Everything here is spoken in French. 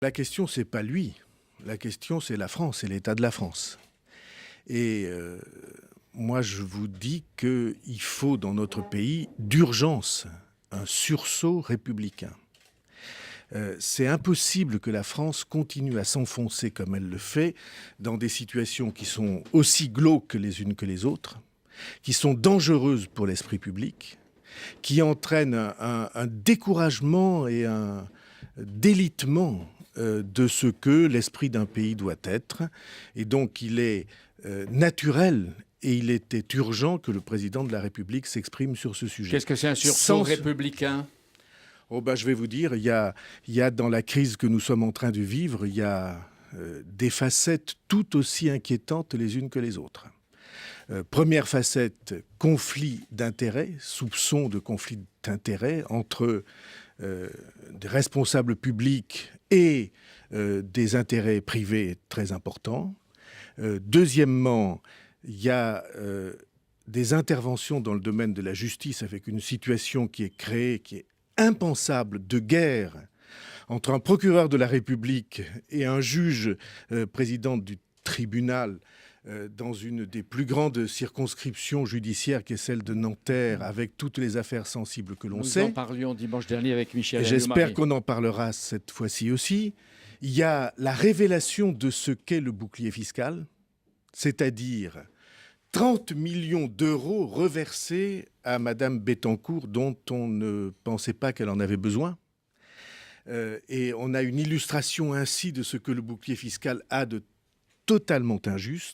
La question, c'est pas lui. La question, c'est la France, c'est l'état de la France. Et moi, je vous dis qu'il faut, dans notre pays, d'urgence, un sursaut républicain. C'est impossible que la France continue à s'enfoncer comme elle le fait dans des situations qui sont aussi glauques les unes que les autres, qui sont dangereuses pour l'esprit public, qui entraînent un découragement et un délitement de ce que l'esprit d'un pays doit être. Et donc il est naturel et il était urgent que le président de la République s'exprime sur ce sujet. Qu'est-ce que c'est un sursaut républicain ? Oh ben, je vais vous dire, il y a dans la crise que nous sommes en train de vivre, il y a des facettes tout aussi inquiétantes les unes que les autres. Première facette, conflit d'intérêts, soupçon de conflit d'intérêts entre des responsables publics et des intérêts privés très importants. Deuxièmement, il y a des interventions dans le domaine de la justice avec une situation qui est créée, qui est impensable, de guerre entre un procureur de la République et un juge président du tribunal dans une des plus grandes circonscriptions judiciaires qui est celle de Nanterre, avec toutes les affaires sensibles que l'on sait. Nous en parlions dimanche dernier avec Michel Alliot-Marie. J'espère qu'on en parlera cette fois-ci aussi. Il y a la révélation de ce qu'est le bouclier fiscal, c'est-à-dire 30 millions d'euros reversés à Madame Bettencourt dont on ne pensait pas qu'elle en avait besoin. Et on a une illustration ainsi de ce que le bouclier fiscal a de totalement injuste.